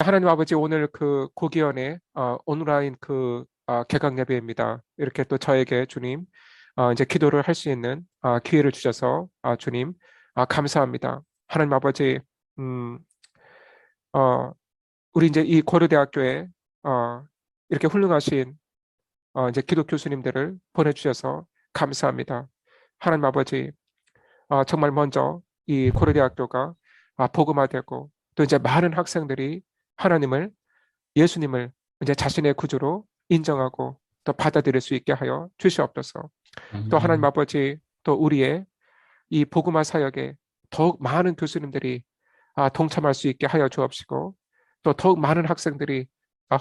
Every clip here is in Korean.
하나님 아버지, 오늘 그 고기연의 온라인 개강 예배입니다. 이렇게 또 저에게 주님 이제 기도를 할 수 있는 기회를 주셔서 주님 감사합니다. 하나님 아버지, 음, 어, 우리 이제 이 고려대학교에 어, 이렇게 훌륭하신 이제 기독 교수님들을 보내주셔서 감사합니다. 하나님 아버지, 정말 먼저 이 고려대학교가 복음화되고 또 이제 많은 학생들이 하나님을 예수님을 이제 자신의 구주로 인정하고 또 받아들일 수 있게 하여 주시옵소서. 또 하나님 아멘. 아버지, 또 우리의 이 복음화 사역에 더욱 많은 교수님들이 동참할 수 있게 하여 주옵시고 또 더욱 많은 학생들이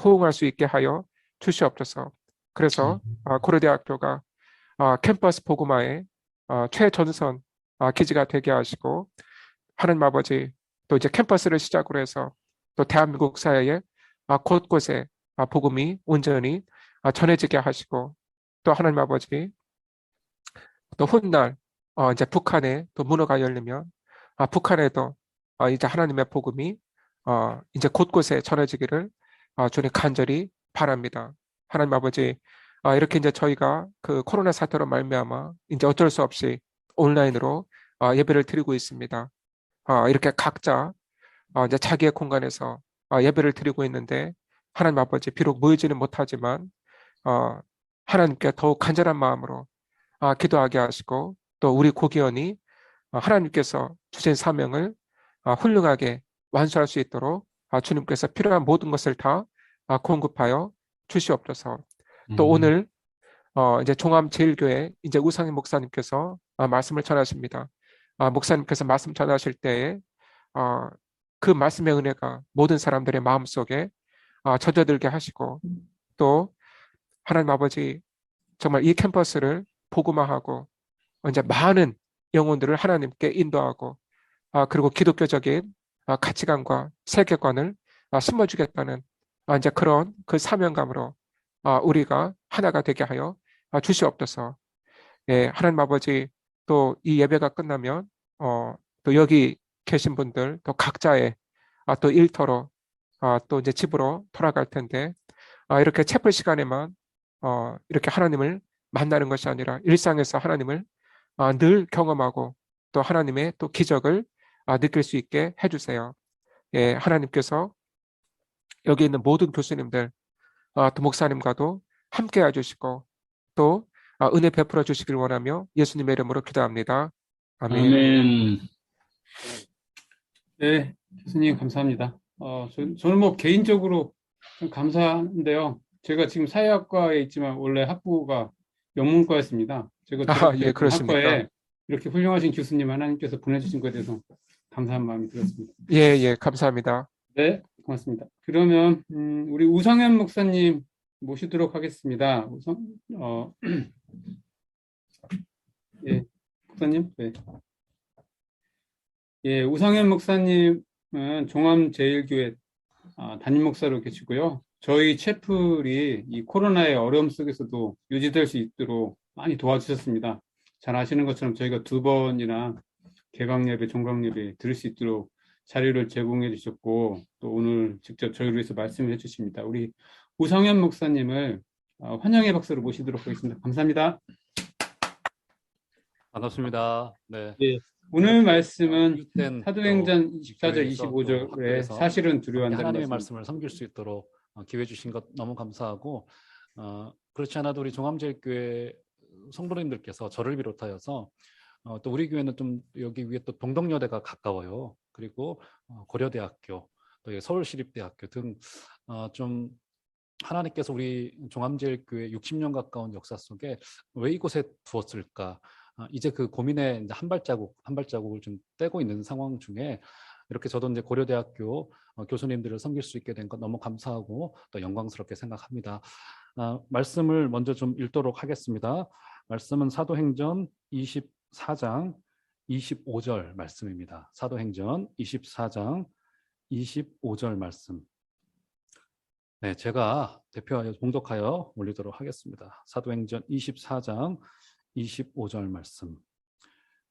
호응할 수 있게 하여 주시옵소서. 그래서 고려대학교가 캠퍼스 복음화의 최전선 기지가 되게 하시고 하나님 아버지, 또 이제 캠퍼스를 시작으로 해서 또 대한민국 사회에 곳곳에 복음이 온전히 전해지게 하시고 또 하나님 아버지, 또 훗날 이제 북한에 또 문호가 열리면 북한에도 이제 하나님의 복음이 이제 곳곳에 전해지기를 주님 간절히 바랍니다. 하나님 아버지, 이렇게 이제 저희가 그 코로나 사태로 말미암아 이제 어쩔 수 없이 온라인으로 예배를 드리고 있습니다. 이렇게 각자 이제 자기의 공간에서 예배를 드리고 있는데 하나님 아버지, 비록 모이지는 못하지만 어, 하나님께 더욱 간절한 마음으로 기도하게 하시고 또 우리 고기원이 하나님께서 주신 사명을 훌륭하게 완수할 수 있도록 주님께서 필요한 모든 것을 다 공급하여 주시옵소서. 또 아멘. 오늘 이제 종암제일교회 이제 우상희 목사님께서 말씀을 전하십니다. 목사님께서 말씀 전하실 때에 어, 그 말씀의 은혜가 모든 사람들의 마음속에 젖어들게 하시고 또 하나님 아버지, 정말 이 캠퍼스를 복음화하고 이제 많은 영혼들을 하나님께 인도하고 그리고 기독교적인 가치관과 세계관을 심어주겠다는 이제 그런 그 사명감으로 우리가 하나가 되게 하여 주시옵소서. 예, 하나님 아버지, 또 이 예배가 끝나면 또 여기 계신 분들 또 각자의 또 일터로 또 이제 집으로 돌아갈 텐데 이렇게 채플 시간에만 이렇게 하나님을 만나는 것이 아니라 일상에서 하나님을 늘 경험하고 또 하나님의 또 기적을 느낄 수 있게 해주세요. 예, 하나님께서 여기 있는 모든 교수님들 또 목사님과도 함께 해주시고 또 은혜 베풀어 주시길 원하며 예수님의 이름으로 기도합니다. 아멘. 아멘. 네, 교수님 감사합니다. 저는 뭐 개인적으로 좀 감사한데요. 제가 지금 사회학과에 있지만 원래 학부가 영문과였습니다. 제가 예, 졸업했던 그렇습니까? 학과에 이렇게 훌륭하신 교수님 하나님께서 보내주신 것에 대해서 감사한 마음이 들었습니다. 예, 예, 감사합니다. 네, 고맙습니다. 그러면 우리 우상현 목사님 모시도록 하겠습니다. 예, 목사님. 네. 예, 우상현 목사님은 종암제일교회 담임 목사로 계시고요. 저희 채플이 이 코로나의 어려움 속에서도 유지될 수 있도록 많이 도와주셨습니다. 잘 아시는 것처럼 저희가 2번이나 개강예배, 종강예배 들을 수 있도록 자료를 제공해 주셨고 또 오늘 직접 저희를 위해서 말씀을 해주십니다. 우리 우상현 목사님을 환영의 박수로 모시도록 하겠습니다. 감사합니다. 반갑습니다. 네. 예, 오늘 이렇게 말씀은 유익된 사도행전 또 24절, 교회에서 또 25절에 학교에서 사실은 함께 두려워한다는 하나님의 말씀. 말씀을 섬길 수 있도록 기회 주신 것 너무 감사하고 그렇지 않아도 우리 종암제일교회 성도님들께서 저를 비롯하여서 또 우리 교회는 좀 여기 위에 또 동덕여대가 가까워요. 그리고 고려대학교 또 서울시립대학교 등 좀 하나님께서 우리 종암제일교회 60년 가까운 역사 속에 왜 이곳에 두었을까? 이제 그 고민에 이제 한 발자국을 좀 떼고 있는 상황 중에 이렇게 저도 이제 고려대학교 교수님들을 섬길 수 있게 된 것 너무 감사하고 또 영광스럽게 생각합니다. 말씀을 먼저 좀 읽도록 하겠습니다. 말씀은 사도행전 24장 25절 말씀입니다. 사도행전 24장 25절 말씀. 네, 제가 대표하여 봉독하여 올리도록 하겠습니다. 사도행전 24장 25절 말씀.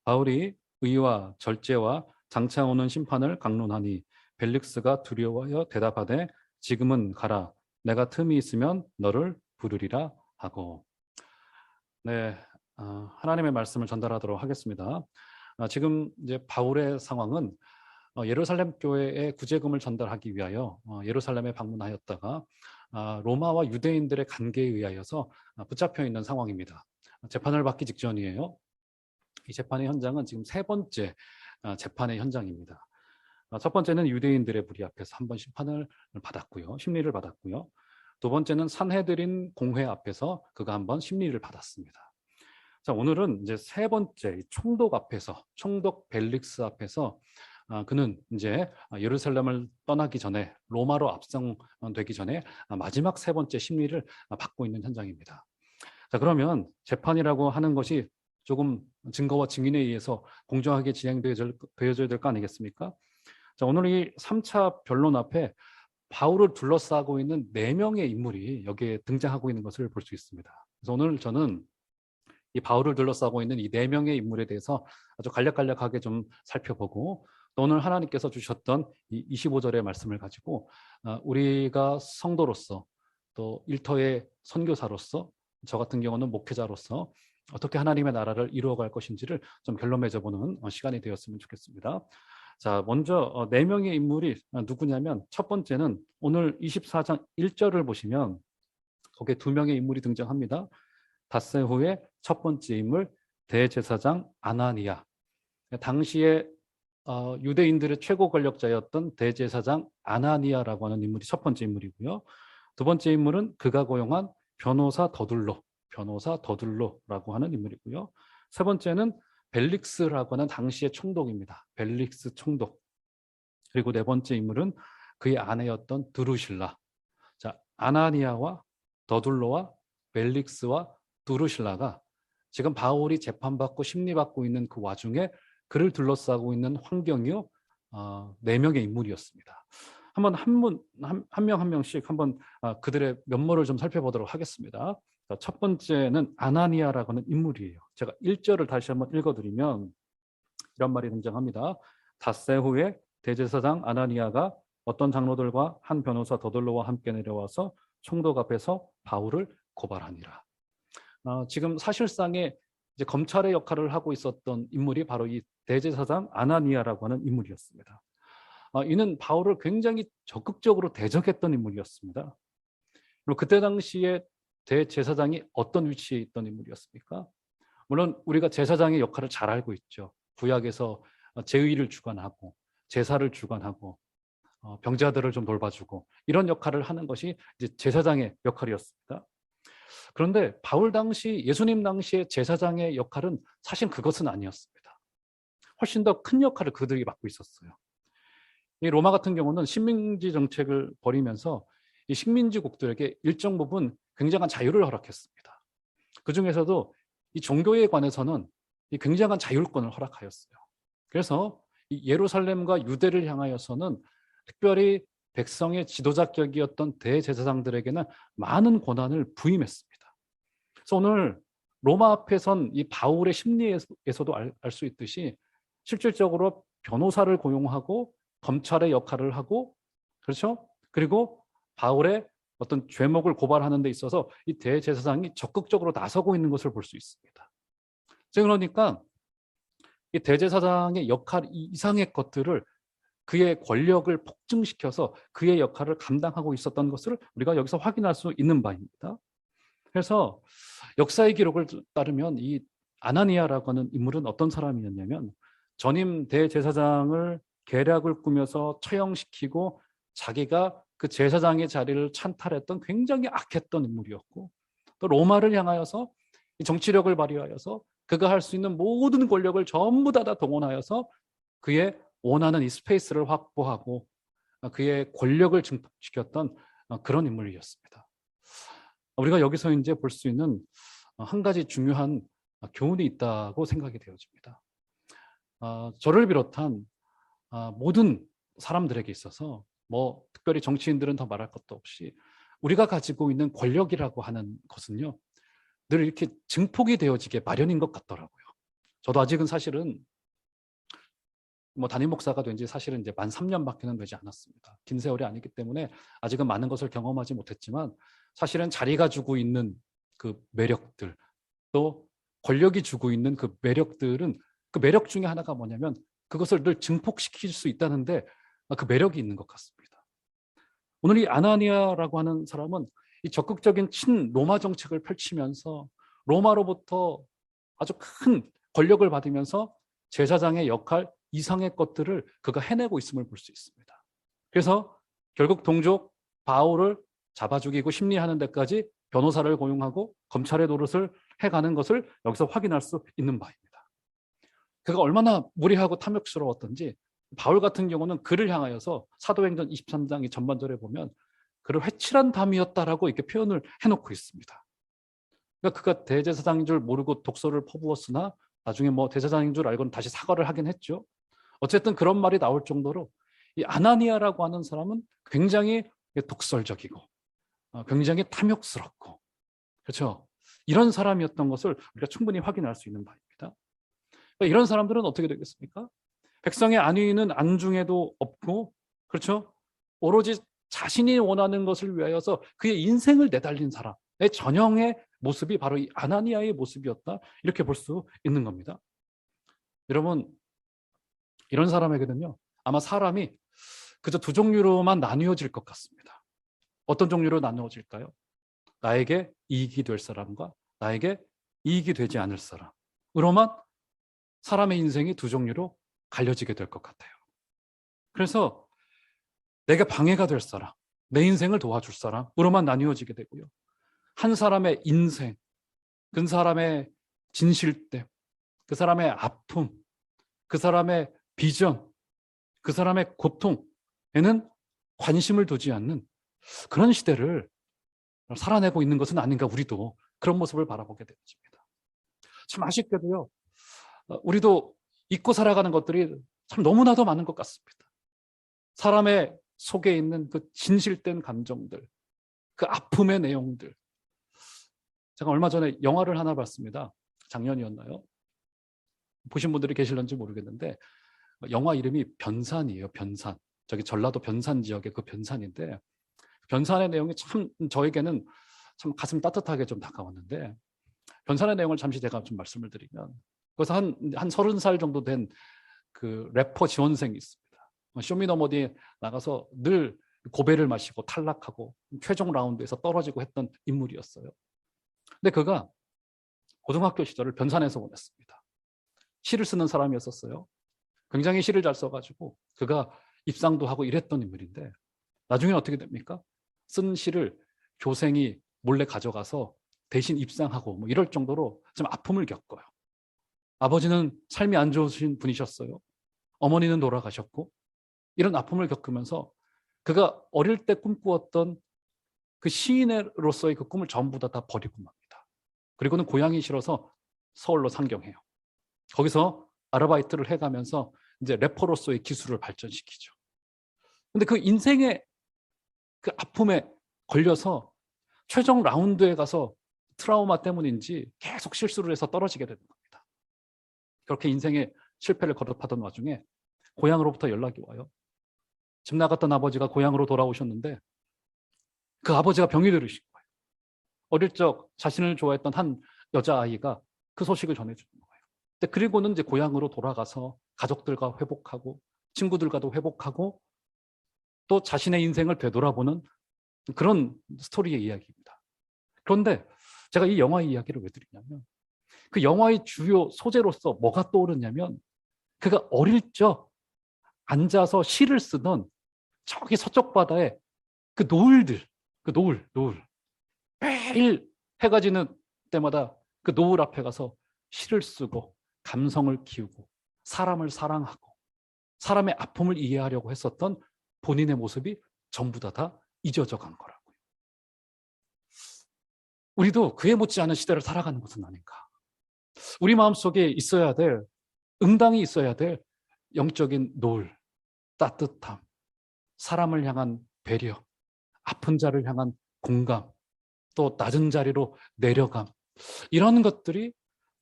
바울이 의와 절제와 장차 오는 심판을 강론하니 벨릭스가 두려워하여 대답하되 지금은 가라. 내가 틈이 있으면 너를 부르리라 하고. 네, 하나님의 말씀을 전달하도록 하겠습니다. 지금 이제 바울의 상황은 예루살렘 교회에 구제금을 전달하기 위하여 예루살렘에 방문하였다가 로마와 유대인들의 관계에 의하여서 붙잡혀 있는 상황입니다. 재판을 받기 직전이에요. 이 재판의 현장은 지금 세 번째 재판의 현장입니다. 첫 번째는 유대인들의 무리 앞에서 한 번 심판을 받았고요. 심리를 받았고요. 두 번째는 산헤드린 공회 앞에서 그가 한 번 심리를 받았습니다. 자, 오늘은 이제 세 번째 총독 앞에서, 총독 벨릭스 앞에서 그는 이제 예루살렘을 떠나기 전에, 로마로 압송되기 전에 마지막 세 번째 심리를 받고 있는 현장입니다. 자, 그러면 재판이라고 하는 것이 조금 증거와 증인에 의해서 공정하게 진행되어져야 될 거 아니겠습니까? 자, 오늘 이 3차 변론 앞에 바울을 둘러싸고 있는 4명의 인물이 여기에 등장하고 있는 것을 볼 수 있습니다. 그래서 오늘 저는 이 바울을 둘러싸고 있는 이 4명의 인물에 대해서 아주 간략간략하게 좀 살펴보고, 또 오늘 하나님께서 주셨던 이 25절의 말씀을 가지고 우리가 성도로서, 또 일터의 선교사로서, 저 같은 경우는 목회자로서 어떻게 하나님의 나라를 이루어갈 것인지를 좀 결론 맺어보는 시간이 되었으면 좋겠습니다. 자, 먼저 4명의 인물이 누구냐면, 첫 번째는 오늘 24장 1절을 보시면 거기에 2명의 인물이 등장합니다. 닷새 후에 첫 번째 인물 대제사장 아나니아. 당시에 유대인들의 최고 권력자였던 대제사장 아나니아라고 하는 인물이 첫 번째 인물이고요. 두 번째 인물은 그가 고용한 변호사 더둘로라고 하는 인물이고요. 세 번째는 벨릭스라고 하는 당시의 총독입니다. 벨릭스 총독. 그리고 네 번째 인물은 그의 아내였던 드루실라. 자, 아나니아와 더둘로와 벨릭스와 드루실라가 지금 바울이 재판받고 심리받고 있는 그 와중에 그를 둘러싸고 있는 환경이요, 4명의 인물이었습니다. 한번 한 명 한 명씩 한번 그들의 면모를 좀 살펴보도록 하겠습니다. 자, 첫 번째는 아나니아라고 하는 인물이에요. 제가 1절을 다시 한번 읽어드리면 이런 말이 등장합니다. 닷새 후에 대제사장 아나니아가 어떤 장로들과 한 변호사 더둘로와 함께 내려와서 총독 앞에서 바울을 고발하니라. 지금 사실상의 이제 검찰의 역할을 하고 있었던 인물이 바로 이 대제사장 아나니아라고 하는 인물이었습니다. 이는 바울을 굉장히 적극적으로 대적했던 인물이었습니다. 그리고 그때 당시에 대제사장이 어떤 위치에 있던 인물이었습니까? 물론 우리가 제사장의 역할을 잘 알고 있죠. 구약에서 제의를 주관하고 제사를 주관하고 병자들을 좀 돌봐주고 이런 역할을 하는 것이 이제 제사장의 역할이었습니다. 그런데 바울 당시, 예수님 당시의 제사장의 역할은 사실 그것은 아니었습니다. 훨씬 더 큰 역할을 그들이 맡고 있었어요. 이 로마 같은 경우는 식민지 정책을 벌이면서 이 식민지국들에게 일정 부분 굉장한 자유를 허락했습니다. 그 중에서도 이 종교에 관해서는 이 굉장한 자율권을 허락하였어요. 그래서 이 예루살렘과 유대를 향하여서는 특별히 백성의 지도자격이었던 대제사장들에게는 많은 권한을 부임했습니다. 그래서 오늘 로마 앞에 선 이 바울의 심리에서도 알 수 있듯이 실질적으로 변호사를 고용하고 검찰의 역할을 하고, 그렇죠? 그리고 바울의 어떤 죄목을 고발하는 데 있어서 이 대제사장이 적극적으로 나서고 있는 것을 볼 수 있습니다. 그러니까 이 대제사장의 역할 이상의 것들을, 그의 권력을 폭증시켜서 그의 역할을 감당하고 있었던 것을 우리가 여기서 확인할 수 있는 바입니다. 그래서 역사의 기록을 따르면 이 아나니아라고 하는 인물은 어떤 사람이었냐면, 전임 대제사장을 계략을 꾸며서 처형시키고 자기가 그 제사장의 자리를 찬탈했던 굉장히 악했던 인물이었고, 또 로마를 향하여서 정치력을 발휘하여서 그가 할 수 있는 모든 권력을 전부 다 동원하여서 그의 원하는 이 스페이스를 확보하고 그의 권력을 증폭시켰던 그런 인물이었습니다. 우리가 여기서 이제 볼 수 있는 한 가지 중요한 교훈이 있다고 생각이 되어집니다. 저를 비롯한 모든 사람들에게 있어서, 뭐 특별히 정치인들은 더 말할 것도 없이 우리가 가지고 있는 권력이라고 하는 것은요, 늘 이렇게 증폭이 되어지게 마련인 것 같더라고요. 저도 아직은 사실은 뭐 담임 목사가 된 지 사실은 이제 만 3년밖에는 되지 않았습니다. 긴 세월이 아니기 때문에 아직은 많은 것을 경험하지 못했지만 사실은 자리가 주고 있는 그 매력들, 또 권력이 주고 있는 그 매력들은 그 매력 중에 하나가 뭐냐면 그것을 늘 증폭시킬 수 있다는데 그 매력이 있는 것 같습니다. 오늘 이 아나니아라고 하는 사람은 이 적극적인 친 로마 정책을 펼치면서 로마로부터 아주 큰 권력을 받으면서 제사장의 역할 이상의 것들을 그가 해내고 있음을 볼 수 있습니다. 그래서 결국 동족 바울을 잡아 죽이고 심리하는 데까지 변호사를 고용하고 검찰의 노릇을 해가는 것을 여기서 확인할 수 있는 바입니다. 그가 얼마나 무리하고 탐욕스러웠던지 바울 같은 경우는 그를 향하여서 사도행전 23장 이 전반절에 보면 그를 회칠한 담이었다라고 이렇게 표현을 해놓고 있습니다. 그러니까 그가 대제사장인 줄 모르고 독소를 퍼부었으나 나중에 뭐 대제사장인 줄 알고는 다시 사과를 하긴 했죠. 어쨌든 그런 말이 나올 정도로 이 아나니아라고 하는 사람은 굉장히 독설적이고 굉장히 탐욕스럽고, 그렇죠? 이런 사람이었던 것을 우리가 충분히 확인할 수 있는 바입니다. 그러니까 이런 사람들은 어떻게 되겠습니까? 백성의 안위는 안중에도 없고, 그렇죠? 오로지 자신이 원하는 것을 위하여서 그의 인생을 내달린 사람의 전형의 모습이 바로 이 아나니아의 모습이었다, 이렇게 볼 수 있는 겁니다. 여러분, 이런 사람에게는요 아마 사람이 그저 두 종류로만 나뉘어질 것 같습니다. 어떤 종류로 나누어질까요? 나에게 이익이 될 사람과 나에게 이익이 되지 않을 사람으로만 사람의 인생이 두 종류로 갈려지게 될 것 같아요. 그래서 내게 방해가 될 사람, 내 인생을 도와줄 사람으로만 나뉘어지게 되고요. 한 사람의 인생, 그 사람의 진실됨, 그 사람의 아픔, 그 사람의 비전, 그 사람의 고통에는 관심을 두지 않는 그런 시대를 살아내고 있는 것은 아닌가, 우리도 그런 모습을 바라보게 되어집니다. 참 아쉽게도요, 우리도 잊고 살아가는 것들이 참 너무나도 많은 것 같습니다. 사람의 속에 있는 그 진실된 감정들, 그 아픔의 내용들. 제가 얼마 전에 영화를 하나 봤습니다. 작년이었나요? 보신 분들이 계실런지 모르겠는데 영화 이름이 변산이에요. 변산. 저기 전라도 변산 지역의 그 변산인데, 변산의 내용이 참 저에게는 참 가슴 따뜻하게 좀 다가왔는데, 변산의 내용을 잠시 제가 좀 말씀을 드리면, 그래서 한 30살 정도 된 그 래퍼 지원생이 있습니다. 쇼미더머니에 나가서 늘 고배를 마시고 탈락하고 최종 라운드에서 떨어지고 했던 인물이었어요. 근데 그가 고등학교 시절을 변산에서 보냈습니다. 시를 쓰는 사람이었었어요. 굉장히 시를 잘 써가지고 그가 입상도 하고 이랬던 인물인데, 나중에 어떻게 됩니까? 쓴 시를 교생이 몰래 가져가서 대신 입상하고 뭐 이럴 정도로 좀 아픔을 겪어요. 아버지는 삶이 안 좋으신 분이셨어요. 어머니는 돌아가셨고, 이런 아픔을 겪으면서 그가 어릴 때 꿈꾸었던 그 시인으로서의 그 꿈을 전부 다 버리고 맙니다. 그리고는 고향이 싫어서 서울로 상경해요. 거기서 아르바이트를 해가면서 이제 래퍼로서의 기술을 발전시키죠. 근데 그 인생의 그 아픔에 걸려서 최종 라운드에 가서 트라우마 때문인지 계속 실수를 해서 떨어지게 되는 겁니다. 그렇게 인생의 실패를 거듭하던 와중에 고향으로부터 연락이 와요. 집 나갔던 아버지가 고향으로 돌아오셨는데 그 아버지가 병이 들으신 거예요. 어릴 적 자신을 좋아했던 한 여자아이가 그 소식을 전해주는 거예요. 근데 그리고는 이제 고향으로 돌아가서 가족들과 회복하고 친구들과도 회복하고 또 자신의 인생을 되돌아보는 그런 스토리의 이야기입니다. 그런데 제가 이 영화의 이야기를 왜 드리냐면, 그 영화의 주요 소재로서 뭐가 떠오르냐면, 그가 어릴 적 앉아서 시를 쓰던 저기 서쪽 바다에 그 노을들, 그 노을. 매일 해가 지는 때마다 그 노을 앞에 가서 시를 쓰고 감성을 키우고 사람을 사랑하고 사람의 아픔을 이해하려고 했었던 본인의 모습이 전부 다 잊어져 간 거라고요. 우리도 그에 못지않은 시대를 살아가는 것은 아닌가. 우리 마음속에 있어야 될, 응당이 있어야 될 영적인 노을, 따뜻함, 사람을 향한 배려, 아픈 자를 향한 공감, 또 낮은 자리로 내려감, 이런 것들이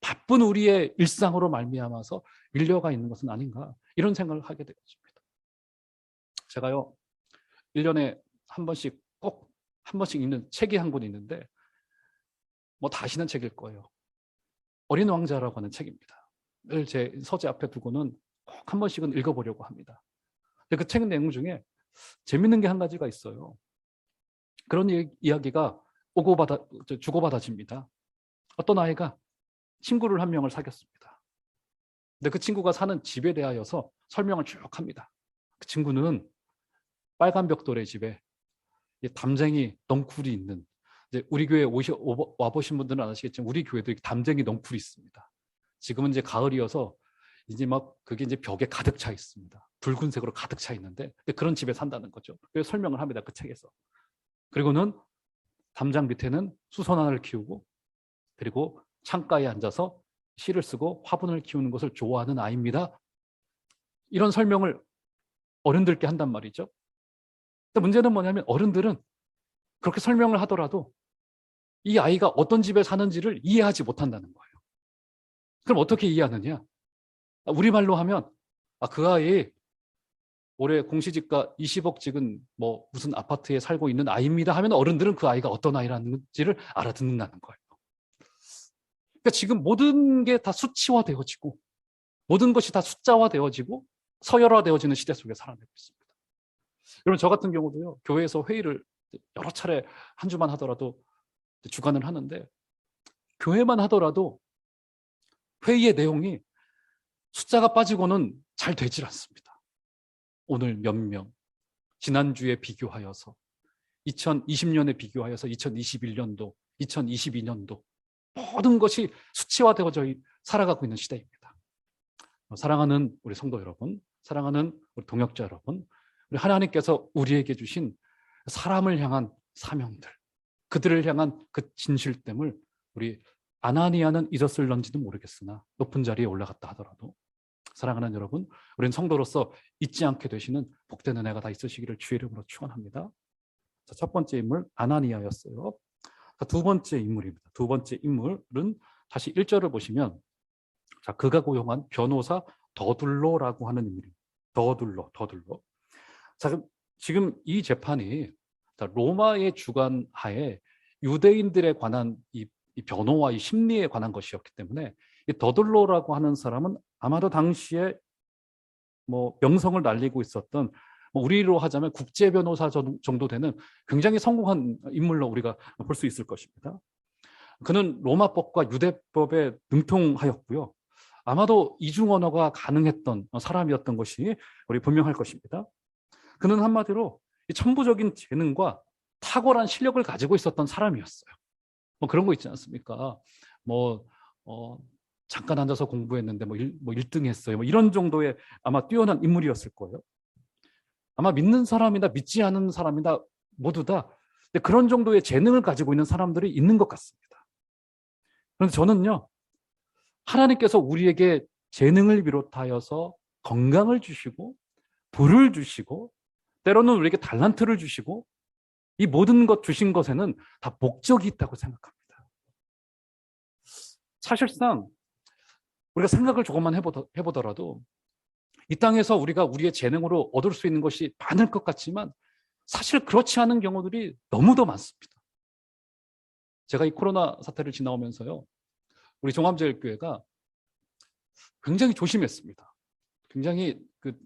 바쁜 우리의 일상으로 말미암아서 밀려가 있는 것은 아닌가, 이런 생각을 하게 되었습니다. 제가요 1년에 한 번씩 꼭 한 번씩 읽는 책이 한 권 있는데 뭐 다 아시는 책일 거예요. 어린 왕자라고 하는 책입니다. 늘 제 서재 앞에 두고는 꼭 한 번씩은 읽어보려고 합니다. 근데 그 책 내용 중에 재밌는 게 한 가지가 있어요. 그런 이야기가 주고받아집니다. 어떤 아이가 친구를 한 명을 사귀었습니다. 근데 그 친구가 사는 집에 대하여서 설명을 쭉 합니다. 그 친구는 빨간 벽돌의 집에 담쟁이 넝쿨이 있는, 이제 우리 교회 와보신 분들은 아시겠지만 우리 교회도 담쟁이 넝쿨이 있습니다. 지금은 이제 가을이어서 이제 막 그게 이제 벽에 가득 차 있습니다. 붉은색으로 가득 차 있는데 그런 집에 산다는 거죠. 그래서 설명을 합니다. 그 책에서. 그리고는 담장 밑에는 수선화를 키우고 그리고 창가에 앉아서 시를 쓰고 화분을 키우는 것을 좋아하는 아이입니다. 이런 설명을 어른들께 한단 말이죠. 근데 문제는 뭐냐면 어른들은 그렇게 설명을 하더라도 이 아이가 어떤 집에 사는지를 이해하지 못한다는 거예요. 그럼 어떻게 이해하느냐? 우리말로 하면 그 아이 올해 공시지가 20억 찍은 뭐 무슨 아파트에 살고 있는 아이입니다 하면 어른들은 그 아이가 어떤 아이라는지를 알아듣는다는 거예요. 그러니까 지금 모든 게 다 수치화되어지고 모든 것이 다 숫자화되어지고 서열화되어지는 시대 속에 살아내고 있습니다. 여러분 저 같은 경우도요. 교회에서 회의를 여러 차례 한 주만 하더라도 주관을 하는데 교회만 하더라도 회의의 내용이 숫자가 빠지고는 잘 되질 않습니다. 오늘 몇 명, 지난주에 비교하여서 2020년에 비교하여서 2021년도, 2022년도 모든 것이 수치화되어져 살아가고 있는 시대입니다. 사랑하는 우리 성도 여러분, 사랑하는 우리 동역자 여러분, 우리 하나님께서 우리에게 주신 사람을 향한 사명들, 그들을 향한 그 진실됨을 우리 아나니아는 잊었을런지도 모르겠으나 높은 자리에 올라갔다 하더라도 사랑하는 여러분, 우리는 성도로서 잊지 않게 되시는 복된 은혜가 다 있으시기를 주의 이름으로 축원합니다. 자, 첫 번째 인물 아나니아였어요. 자, 두 번째 인물입니다. 두 번째 인물은 다시 1절을 보시면 자, 그가 고용한 변호사 더둘로라고 하는 인물입니다. 더둘로. 자, 지금 이 재판이 로마의 주관하에 유대인들에 관한 이 변호와 이 심리에 관한 것이었기 때문에 이 더둘로라고 하는 사람은 아마도 당시에 뭐 명성을 날리고 있었던 우리로 하자면 국제 변호사 정도 되는 굉장히 성공한 인물로 우리가 볼 수 있을 것입니다. 그는 로마법과 유대법에 능통하였고요. 아마도 이중 언어가 가능했던 사람이었던 것이 우리 분명할 것입니다. 그는 한마디로 천부적인 재능과 탁월한 실력을 가지고 있었던 사람이었어요. 뭐 그런 거 있지 않습니까? 잠깐 앉아서 공부했는데 뭐 1등 했어요. 뭐 이런 정도의 아마 뛰어난 인물이었을 거예요. 아마 믿는 사람이나 믿지 않는 사람이나 모두 다 그런 정도의 재능을 가지고 있는 사람들이 있는 것 같습니다. 그런데 저는요, 하나님께서 우리에게 재능을 비롯하여서 건강을 주시고 부를 주시고 때로는 우리에게 달란트를 주시고 이 모든 것 주신 것에는 다 목적이 있다고 생각합니다. 사실상 우리가 생각을 조금만 해보더라도 이 땅에서 우리가 우리의 재능으로 얻을 수 있는 것이 많을 것 같지만 사실 그렇지 않은 경우들이 너무도 많습니다. 제가 이 코로나 사태를 지나오면서요, 우리 종합제일교회가 굉장히 조심했습니다. 굉장히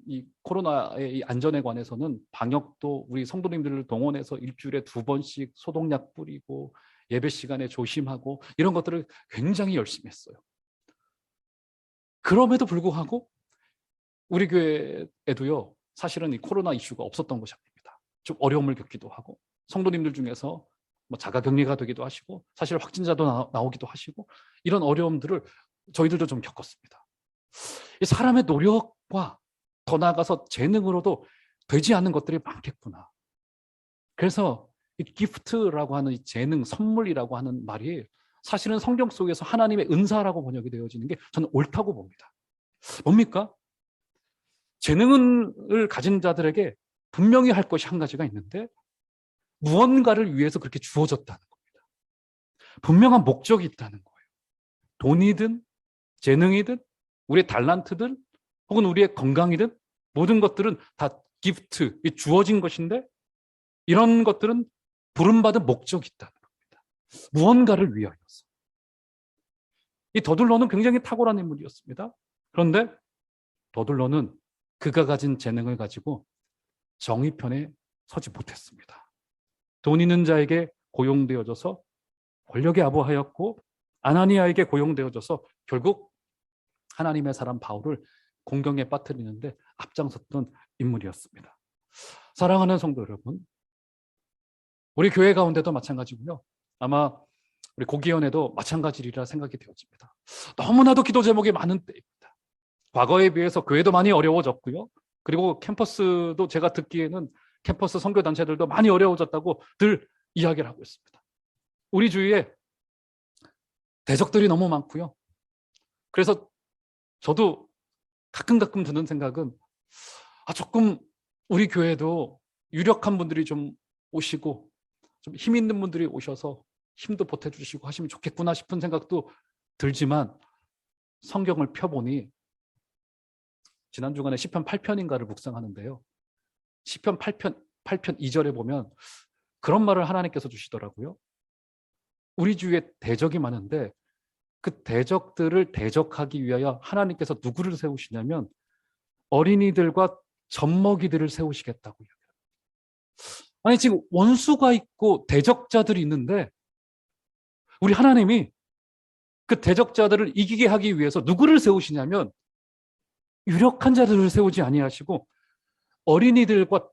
이 코로나의 이 안전에 관해서는 방역도 우리 성도님들을 동원해서 일주일에 2번씩 소독약 뿌리고 예배 시간에 조심하고 이런 것들을 굉장히 열심히 했어요. 그럼에도 불구하고 우리 교회에도요, 사실은 이 코로나 이슈가 없었던 것이 아닙니다. 좀 어려움을 겪기도 하고 성도님들 중에서 뭐 자가격리가 되기도 하시고 사실 확진자도 나오기도 하시고 이런 어려움들을 저희들도 좀 겪었습니다. 이 사람의 노력과 더 나아가서 재능으로도 되지 않는 것들이 많겠구나. 그래서 이 기프트라고 하는 이 재능, 선물이라고 하는 말이 사실은 성경 속에서 하나님의 은사라고 번역이 되어지는 게 저는 옳다고 봅니다. 뭡니까? 재능을 가진 자들에게 분명히 할 것이 한 가지가 있는데 무언가를 위해서 그렇게 주어졌다는 겁니다. 분명한 목적이 있다는 거예요. 돈이든 재능이든 우리의 달란트든 혹은 우리의 건강이든 모든 것들은 다 기프트, 주어진 것인데 이런 것들은 부름받은 목적이 있다는 겁니다. 무언가를 위하여서. 이 더둘러는 굉장히 탁월한 인물이었습니다. 그런데 더둘러는 그가 가진 재능을 가지고 정의편에 서지 못했습니다. 돈 있는 자에게 고용되어져서 권력에 아부하였고 아나니아에게 고용되어져서 결국 하나님의 사람 바울을 공경에 빠뜨리는데 앞장섰던 인물이었습니다. 사랑하는 성도 여러분, 우리 교회 가운데도 마찬가지고요. 아마 우리 고기원에도 마찬가지리라 생각이 되어집니다. 너무나도 기도 제목이 많은 때입니다. 과거에 비해서 교회도 많이 어려워졌고요. 그리고 캠퍼스도 제가 듣기에는 캠퍼스 선교단체들도 많이 어려워졌다고 늘 이야기를 하고 있습니다. 우리 주위에 대적들이 너무 많고요. 그래서 저도 가끔 드는 생각은 조금 우리 교회도 유력한 분들이 좀 오시고 좀 힘 있는 분들이 오셔서 힘도 보태주시고 하시면 좋겠구나 싶은 생각도 들지만 성경을 펴보니 지난 주간에 시편 8편인가를 묵상하는데요. 시편 8편 2절에 보면 그런 말을 하나님께서 주시더라고요. 우리 주위에 대적이 많은데 그 대적들을 대적하기 위하여 하나님께서 누구를 세우시냐면 어린이들과 젖먹이들을 세우시겠다고 이야기합니다. 아니 지금 원수가 있고 대적자들이 있는데 우리 하나님이 그 대적자들을 이기게 하기 위해서 누구를 세우시냐면 유력한 자들을 세우지 아니하시고 어린이들과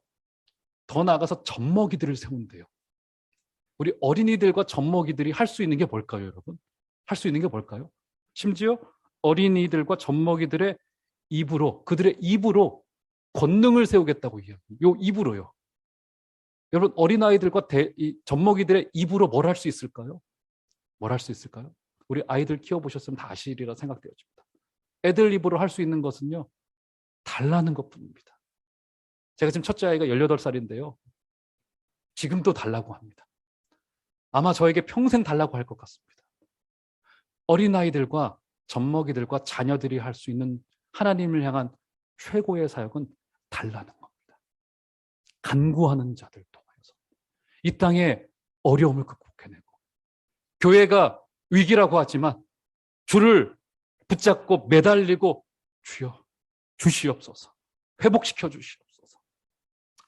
더 나아가서 젖먹이들을 세운대요. 우리 어린이들과 젖먹이들이 할 수 있는 게 뭘까요, 여러분? 할 수 있는 게 뭘까요? 심지어 어린이들과 젖먹이들의 입으로, 그들의 입으로 권능을 세우겠다고 이야기해요. 요 입으로요. 여러분, 어린아이들과 젖먹이들의 입으로 뭘 할 수 있을까요? 뭘 할 수 있을까요? 우리 아이들 키워보셨으면 다 아시리라 생각되어집니다. 애들 입으로 할 수 있는 것은요, 달라는 것뿐입니다. 제가 지금 첫째 아이가 18살인데요. 지금도 달라고 합니다. 아마 저에게 평생 달라고 할 것 같습니다. 어린아이들과 젖먹이들과 자녀들이 할 수 있는 하나님을 향한 최고의 사역은 달라는 겁니다. 간구하는 자들 통해서 이 땅에 어려움을 극복해내고 교회가 위기라고 하지만 주를 붙잡고 매달리고 주여 주시옵소서, 회복시켜 주시옵소서.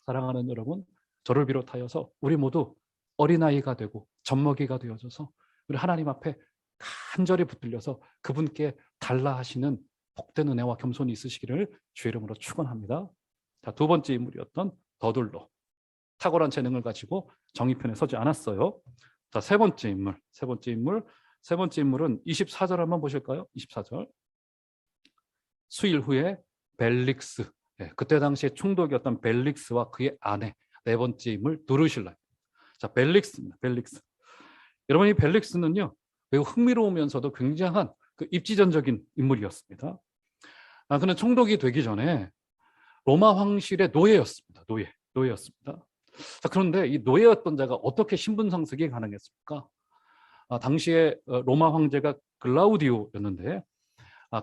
사랑하는 여러분, 저를 비롯하여서 우리 모두 어린아이가 되고 젖먹이가 되어져서 우리 하나님 앞에 간절히 붙들려서 그분께 달라 하시는 복된 은혜와 겸손이 있으시기를 주의 이름으로 축원합니다. 자, 두 번째 인물이었던 더둘러. 탁월한 재능을 가지고 정의편에 서지 않았어요. 자, 세 번째 인물은 24절 한번 보실까요? 24절. 수일 후에 벨릭스. 그때 당시에 총독이었던 벨릭스와 그의 아내, 네 번째 인물 누르실라. 자, 벨릭스입니다. 벨릭스. 여러분, 이 벨릭스는요, 매우 흥미로우면서도 굉장한 그 입지전적인 인물이었습니다. 그는 총독이 되기 전에 로마 황실의 노예였습니다. 노예였습니다. 자, 그런데 이 노예였던 자가 어떻게 신분 상승이 가능했습니까? 당시에 로마 황제가 글라우디오였는데,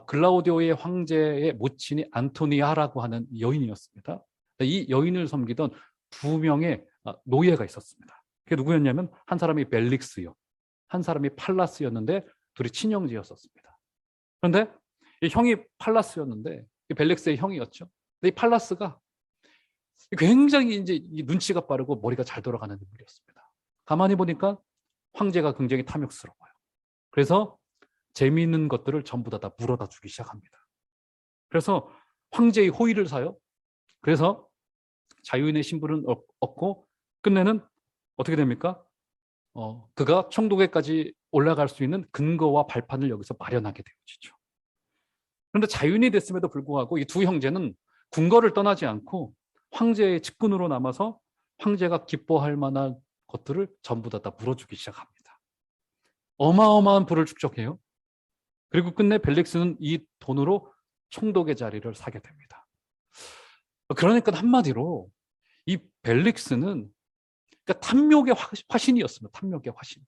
글라우디오의 황제의 모친이 안토니아라고 하는 여인이었습니다. 이 여인을 섬기던 두 명의 노예가 있었습니다. 그게 누구였냐면 한 사람이 벨릭스요, 한 사람이 팔라스였는데 둘이 친형제였었습니다. 그런데 이 형이 팔라스였는데 이 벨릭스의 형이었죠. 근데 이 팔라스가 굉장히 이제 눈치가 빠르고 머리가 잘 돌아가는 인물이었습니다. 가만히 보니까 황제가 굉장히 탐욕스러워요. 그래서 재미있는 것들을 전부 다 물어다 주기 시작합니다. 그래서 황제의 호의를 사요. 그래서 자유인의 신분을 얻고 끝내는 어떻게 됩니까? 그가 총독에까지 올라갈 수 있는 근거와 발판을 여기서 마련하게 되어지죠. 그런데 자유인이 됐음에도 불구하고 이 두 형제는 궁궐을 떠나지 않고 황제의 측근으로 남아서 황제가 기뻐할 만한 것들을 전부 다 물어주기 시작합니다. 어마어마한 부를 축적해요. 그리고 끝내 벨릭스는 이 돈으로 총독의 자리를 사게 됩니다. 그러니까 한마디로 이 벨릭스는 그러니까 탐욕의 화신이었습니다. 탐욕의 화신.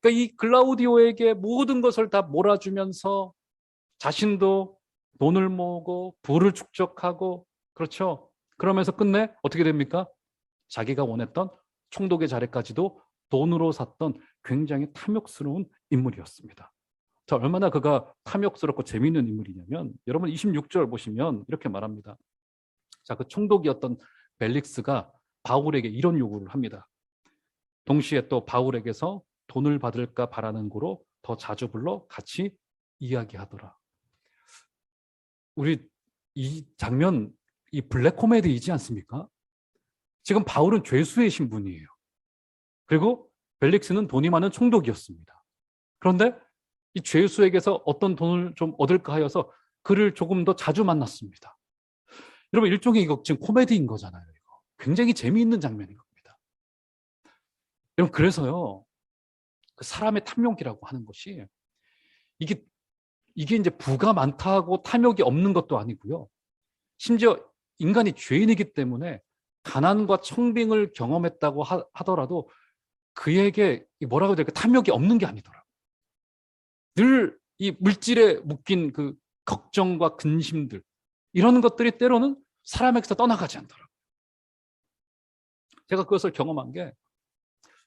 그러니까 이 글라우디오에게 모든 것을 다 몰아주면서 자신도 돈을 모으고 부를 축적하고 그렇죠. 그러면서 끝내 어떻게 됩니까? 자기가 원했던 총독의 자리까지도 돈으로 샀던 굉장히 탐욕스러운 인물이었습니다. 자, 얼마나 그가 탐욕스럽고 재미있는 인물이냐면 여러분 26절 보시면 이렇게 말합니다. 자, 그 총독이었던 벨릭스가 바울에게 이런 요구를 합니다. 동시에 또 바울에게서 돈을 받을까 바라는 고로 더 자주 불러 같이 이야기하더라. 우리 이 장면 이 블랙 코미디이지 않습니까? 지금 바울은 죄수의 신분이에요. 그리고 벨릭스는 돈이 많은 총독이었습니다. 그런데 이 죄수에게서 어떤 돈을 좀 얻을까 하여서 그를 조금 더 자주 만났습니다. 여러분 일종의 이거 지금 코미디인 거잖아요. 이거. 굉장히 재미있는 장면인 겁니다. 여러분 그래서요. 그 사람의 탐욕이라고 하는 것이 이게 이제 부가 많다고 탐욕이 없는 것도 아니고요. 심지어 인간이 죄인이기 때문에 가난과 청빙을 경험했다고 하더라도 그에게 뭐라고 해야 될까 탐욕이 없는 게 아니더라고요. 늘 이 물질에 묶인 그 걱정과 근심들 이런 것들이 때로는 사람에게서 떠나가지 않더라고요. 제가 그것을 경험한 게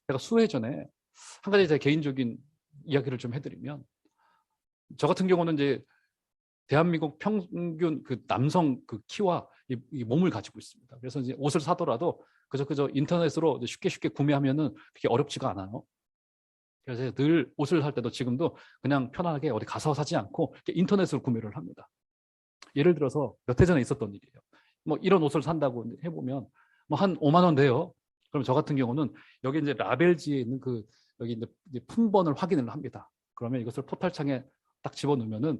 제가 수해 전에 한 가지 제 개인적인 이야기를 좀 해드리면 저 같은 경우는 이제 대한민국 평균 그 남성 그 키와 이 몸을 가지고 있습니다. 그래서 이제 옷을 사더라도 그저 인터넷으로 쉽게 구매하면은 그렇게 어렵지가 않아요. 그래서 늘 옷을 살 때도 지금도 그냥 편하게 어디 가서 사지 않고 인터넷으로 구매를 합니다. 예를 들어서 몇 해 전에 있었던 일이에요. 뭐 이런 옷을 산다고 해보면 뭐 한 5만 원 돼요. 그럼 저 같은 경우는 여기 이제 라벨지에 있는 그 여기 이제 품번을 확인을 합니다. 그러면 이것을 포탈창에 딱 집어넣으면은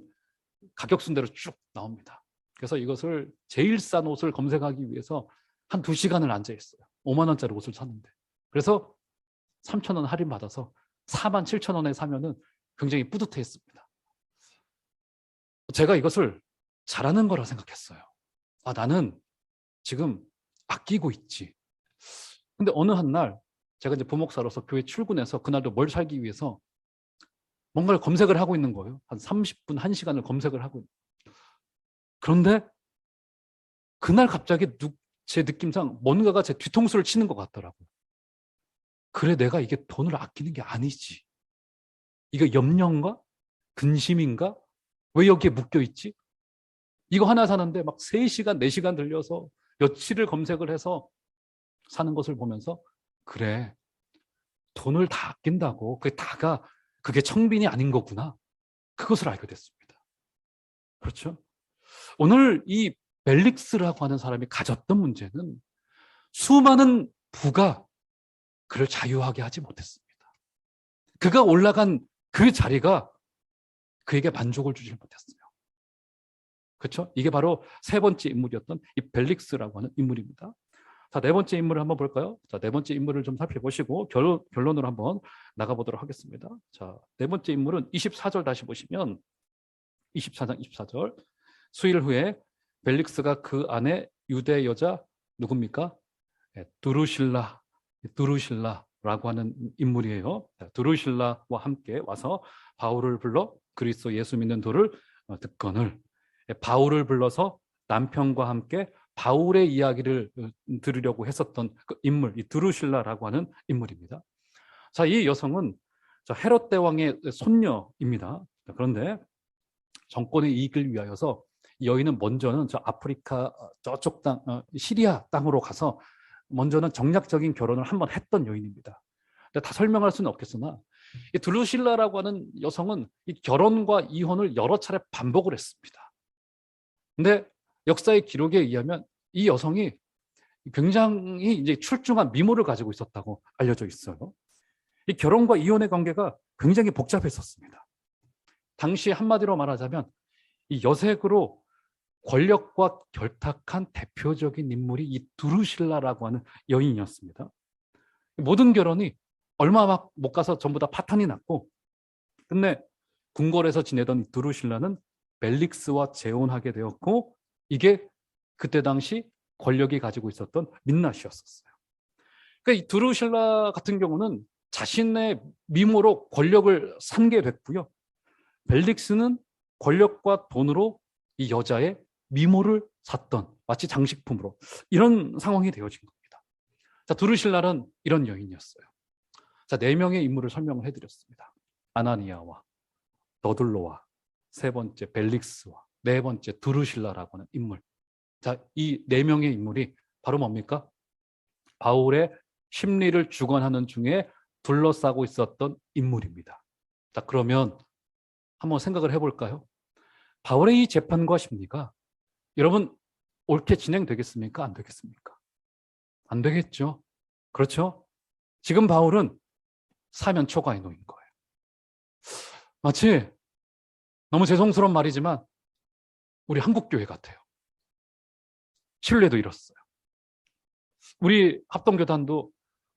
가격 순대로 쭉 나옵니다. 그래서 이것을 제일 싼 옷을 검색하기 위해서 한 2시간을 앉아 있어요. 5만 원짜리 옷을 샀는데. 그래서 3천 원 할인 받아서 4만 7천 원에 사면은 굉장히 뿌듯해했습니다. 제가 이것을 잘하는 거라 생각했어요. 아, 나는 지금 아끼고 있지. 근데 어느 한 날 제가 이제 부목사로서 교회 출근해서 그날도 뭘 살기 위해서 뭔가를 검색을 하고 있는 거예요. 한 30분, 1시간을 검색을 하고 있는 거예요. 그런데 그날 갑자기 제 느낌상 뭔가가 제 뒤통수를 치는 것 같더라고요. 그래, 내가 이게 돈을 아끼는 게 아니지. 이거 염려인가? 근심인가? 왜 여기에 묶여 있지? 이거 하나 사는데 막 3시간, 4시간 들려서 며칠을 검색을 해서 사는 것을 보면서 그래, 돈을 다 아낀다고 그게 청빈이 아닌 거구나. 그것을 알게 됐습니다. 그렇죠? 오늘 이 벨릭스라고 하는 사람이 가졌던 문제는 수많은 부가 그를 자유하게 하지 못했습니다. 그가 올라간 그 자리가 그에게 만족을 주지 못했어요. 그렇죠? 이게 바로 세 번째 인물이었던 이 벨릭스라고 하는 인물입니다. 자, 네 번째 인물을 한번 볼까요? 자, 네 번째 인물을 좀 살펴보시고 결론으로 한번 나가보도록 하겠습니다. 자, 네 번째 인물은 24절 다시 보시면 24장 24절 수일 후에 벨릭스가 그 안에 유대 여자 누굽니까? 두루실라라고 하는 인물이에요. 두루실라와 함께 와서 바울을 불러 그리스도 예수 믿는 도를 듣거늘 바울을 불러서 남편과 함께 바울의 이야기를 들으려고 했었던 그 인물, 이 두루실라라고 하는 인물입니다. 자, 이 여성은 헤롯 대왕의 손녀입니다. 그런데 정권의 이익을 위하여서 이 여인은 먼저는 저 아프리카 저쪽 땅, 시리아 땅으로 가서 먼저는 정략적인 결혼을 한번 했던 여인입니다. 다 설명할 수는 없겠으나 이 두루실라라고 하는 여성은 이 결혼과 이혼을 여러 차례 반복을 했습니다. 근데 역사의 기록에 의하면 이 여성이 굉장히 이제 출중한 미모를 가지고 있었다고 알려져 있어요. 이 결혼과 이혼의 관계가 굉장히 복잡했었습니다. 당시 한마디로 말하자면 이 여색으로 권력과 결탁한 대표적인 인물이 이 두루실라라고 하는 여인이었습니다. 모든 결혼이 얼마 막 못 가서 전부 다 파탄이 났고 끝내 궁궐에서 지내던 두루실라는 벨릭스와 재혼하게 되었고 이게 그때 당시 권력이 가지고 있었던 민낯이었어요. 그러니까 이 두루실라 같은 경우는 자신의 미모로 권력을 삼게 됐고요. 벨릭스는 권력과 돈으로 이 여자의 미모를 샀던 마치 장식품으로 이런 상황이 되어진 겁니다. 자, 두루실라는 이런 여인이었어요. 자, 4명의 인물을 설명을 해드렸습니다. 아나니아와 너둘로와 세 번째 벨릭스와 네 번째 두루실라라고 하는 인물. 자, 이 4명의 인물이 바로 뭡니까? 바울의 심리를 주관하는 중에 둘러싸고 있었던 인물입니다. 자, 그러면 한번 생각을 해볼까요? 바울의 이 재판과 심리가 여러분 옳게 진행되겠습니까? 안 되겠습니까? 안 되겠죠. 그렇죠? 지금 바울은 사면 초과에 놓인 거예요. 마치 너무 죄송스러운 말이지만 우리 한국교회 같아요. 신뢰도 잃었어요. 우리 합동교단도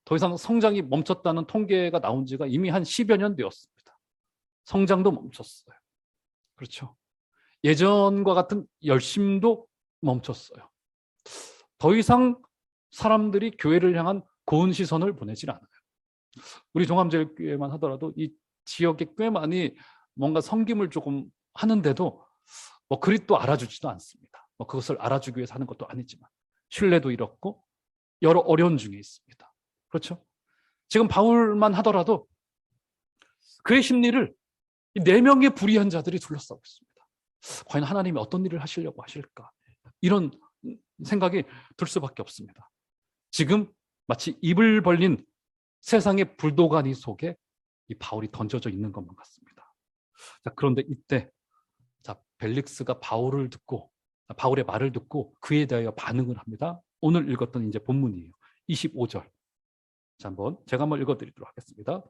더 이상 성장이 멈췄다는 통계가 나온 지가 이미 한 10여 년 되었습니다. 성장도 멈췄어요. 그렇죠. 예전과 같은 열심도 멈췄어요. 더 이상 사람들이 교회를 향한 고운 시선을 보내질 않아요. 우리 종합제일교회만 하더라도 이 지역에 꽤 많이 뭔가 섬김을 조금 하는데도 뭐 그리 또 알아주지도 않습니다. 뭐 그것을 알아주기 위해서 하는 것도 아니지만 신뢰도 잃었고 여러 어려운 중에 있습니다. 그렇죠? 지금 바울만 하더라도 그의 심리를 이 4명의 불의한 자들이 둘러싸고 있습니다. 과연 하나님이 어떤 일을 하시려고 하실까? 이런 생각이 들 수밖에 없습니다. 지금 마치 입을 벌린 세상의 불도가니 속에 이 바울이 던져져 있는 것만 같습니다. 자, 그런데 이때 자, 벨릭스가 바울의 말을 듣고 그에 대하여 반응을 합니다. 오늘 읽었던 이제 본문이에요. 25절. 자, 제가 한번 읽어드리도록 하겠습니다.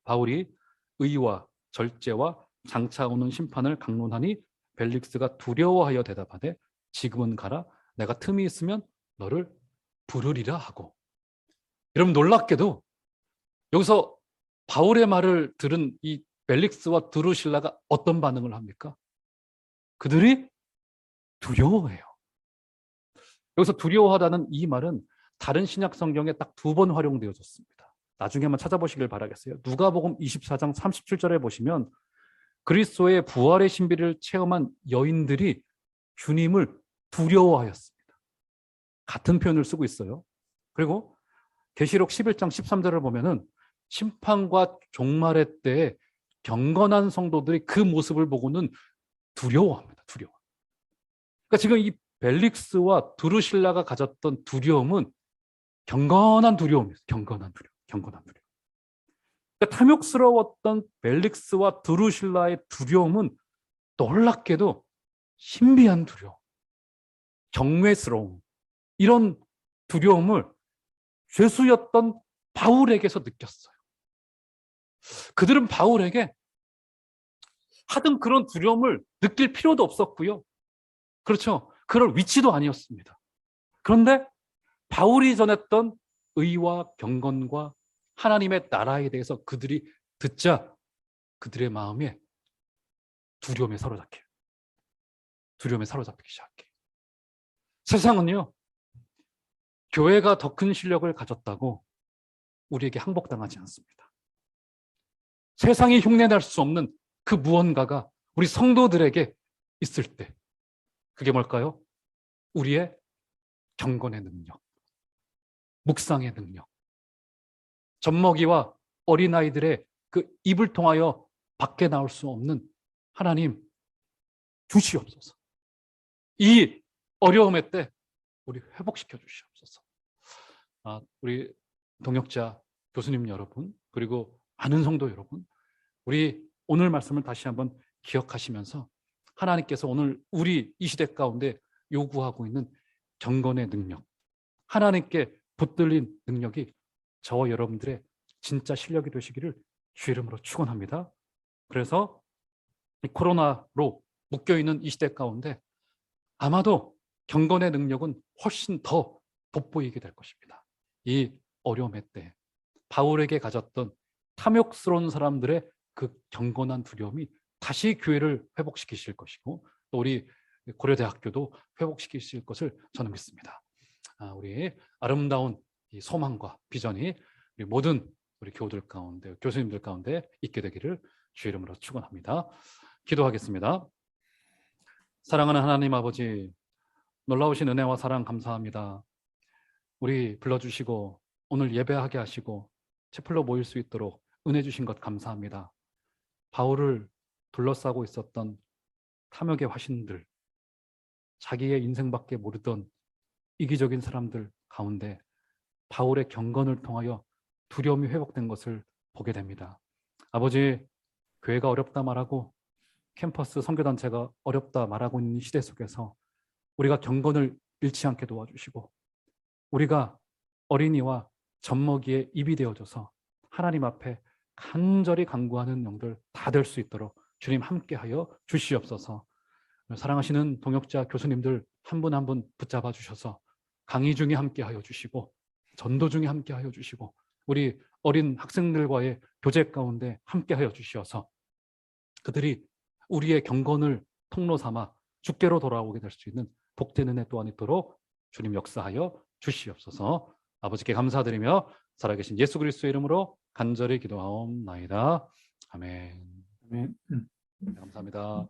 바울이 의와 절제와 장차 오는 심판을 강론하니 벨릭스가 두려워하여 대답하되 지금은 가라. 내가 틈이 있으면 너를 부르리라 하고. 여러분 놀랍게도 여기서 바울의 말을 들은 이 벨릭스와 드루실라가 어떤 반응을 합니까? 그들이 두려워해요. 여기서 두려워하다는 이 말은 다른 신약 성경에 딱 2번 활용되어졌습니다. 나중에 한번 찾아보시길 바라겠어요. 누가복음 24장 37절에 보시면 그리스도의 부활의 신비를 체험한 여인들이 주님을 두려워하였습니다. 같은 표현을 쓰고 있어요. 그리고 계시록 11장 13절을 보면은 심판과 종말의 때에 경건한 성도들이 그 모습을 보고는 두려워합니다. 두려워. 그러니까 지금 이 벨릭스와 두루실라가 가졌던 두려움은 경건한 두려움이에요. 경건한 두려움. 경건한 두려움. 그러니까 탐욕스러웠던 벨릭스와 두루실라의 두려움은 놀랍게도 신비한 두려움, 경외스러움, 이런 두려움을 죄수였던 바울에게서 느꼈어요. 그들은 바울에게 하등 그런 두려움을 느낄 필요도 없었고요. 그렇죠. 그럴 위치도 아니었습니다. 그런데 바울이 전했던 의와 경건과 하나님의 나라에 대해서 그들이 듣자 그들의 마음에 두려움에 사로잡혀요. 두려움에 사로잡히기 시작해요. 세상은요, 교회가 더 큰 실력을 가졌다고 우리에게 항복당하지 않습니다. 세상이 흉내낼 수 없는 그 무언가가 우리 성도들에게 있을 때 그게 뭘까요? 우리의 경건의 능력, 묵상의 능력, 젖먹이와 어린아이들의 그 입을 통하여 밖에 나올 수 없는 하나님 주시옵소서. 이 어려움의 때 우리 회복시켜 주시옵소서. 우리 동역자 교수님 여러분, 그리고 많은 성도 여러분, 우리 오늘 말씀을 다시 한번 기억하시면서 하나님께서 오늘 우리 이 시대 가운데 요구하고 있는 경건의 능력, 하나님께 붙들린 능력이 저와 여러분들의 진짜 실력이 되시기를 주 이름으로 축원합니다. 그래서 이 코로나로 묶여있는 이 시대 가운데 아마도 경건의 능력은 훨씬 더 돋보이게 될 것입니다. 이 어려움의 때 바울에게 가졌던 탐욕스러운 사람들의 그 경건한 두려움이 다시 교회를 회복시키실 것이고 또 우리 고려대학교도 회복시키실 것을 저는 믿습니다. 우리 아름다운 이 소망과 비전이 우리 모든 우리 교우들 가운데, 교수님들 가운데 있게 되기를 주의 이름으로 축원합니다. 기도하겠습니다. 사랑하는 하나님 아버지, 놀라우신 은혜와 사랑 감사합니다. 우리 불러주시고 오늘 예배하게 하시고 채플로 모일 수 있도록 은혜 주신 것 감사합니다. 바울을 둘러싸고 있었던 탐욕의 화신들, 자기의 인생밖에 모르던 이기적인 사람들 가운데 바울의 경건을 통하여 두려움이 회복된 것을 보게 됩니다. 아버지, 교회가 어렵다 말하고 캠퍼스 선교단체가 어렵다 말하고 있는 시대 속에서 우리가 경건을 잃지 않게 도와주시고 우리가 어린이와 젖먹이의 입이 되어줘서 하나님 앞에 간절히 간구하는 영들 다 될 수 있도록 주님 함께하여 주시옵소서. 사랑하시는 동역자 교수님들 한 분 한 분 붙잡아 주셔서 강의 중에 함께하여 주시고 전도 중에 함께하여 주시고 우리 어린 학생들과의 교제 가운데 함께하여 주시어서 그들이 우리의 경건을 통로 삼아 주께로 돌아오게 될 수 있는 복된 은혜 또한 있도록 주님 역사하여 주시옵소서. 아버지께 감사드리며 살아계신 예수 그리스도의 이름으로 간절히 기도하옵나이다. 아멘. 아멘. 감사합니다.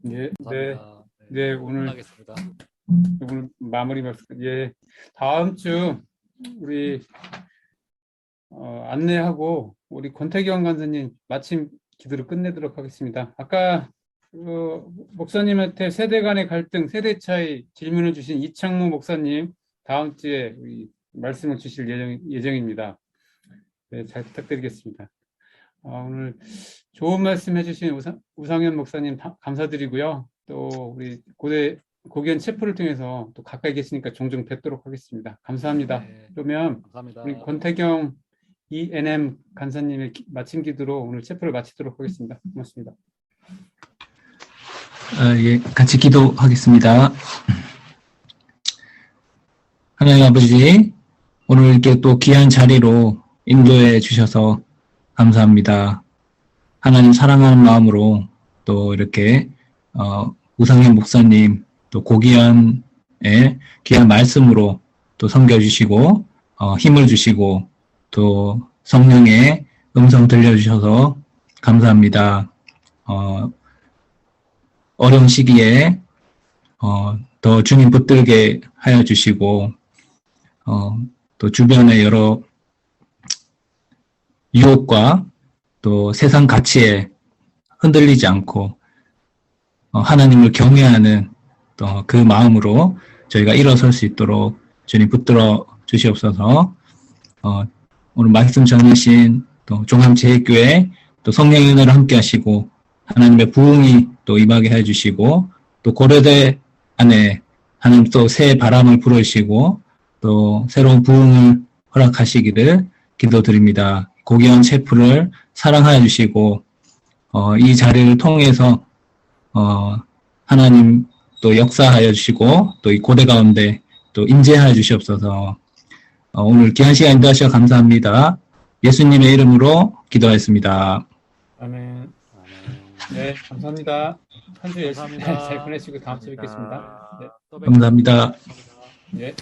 네, 감사합니다. 네, 오늘 끝나겠습니다. 오늘 마무리 말씀. 예, 다음 주 우리 안내하고 우리 권태경 간사님 마침 기도를 끝내도록 하겠습니다. 아까 목사님한테 세대 간의 갈등, 세대 차이 질문을 주신 이창무 목사님 다음 주에 우리 말씀을 주실 예정입니다. 네, 잘 부탁드리겠습니다. 오늘 좋은 말씀 해주신 우상현 목사님 감사드리고요. 또 우리 고기현 체프를 통해서 또 가까이 계시니까 종종 뵙도록 하겠습니다. 감사합니다. 네, 그러면 감사합니다. 우리 권태경 ENM 간사님의 마침 기도로 오늘 체프를 마치도록 하겠습니다. 고맙습니다. 예, 같이 기도하겠습니다. 하나님 아버지, 오늘 이렇게 또 귀한 자리로 인도해 주셔서 감사합니다. 하나님 사랑하는 마음으로 또 이렇게 우상현 목사님 또 고귀한의 귀한 말씀으로 또 섬겨주시고 힘을 주시고 또 성령의 음성 들려주셔서 감사합니다. 어려운 시기에 더 주님 붙들게 하여 주시고 또 주변의 여러 유혹과 또 세상 가치에 흔들리지 않고 하나님을 경외하는 또 그 마음으로 저희가 일어설 수 있도록 주님 붙들어 주시옵소서. 오늘 말씀 전하신 또 종암제일교회 또 성령의 은혜를 함께 하시고 하나님의 부흥이 또 임하게 해주시고 또 고려대 안에 하나님 또 새 바람을 불어주시고 또 새로운 부흥을 허락하시기를 기도드립니다. 고귀한 체프를 사랑하여 주시고 이 자리를 통해서 하나님 또 역사하여 주시고 또 이 고대 가운데 또 임재하여 주시옵소서. 오늘 귀한 시간 인도하셔서 감사합니다. 예수님의 이름으로 기도하였습니다. 아멘. 네, 감사합니다. 한 주 열심히 감사합니다. 잘 보내시고 다음 주에 뵙겠습니다. 네. 또 뵙겠습니다. 감사합니다. 네.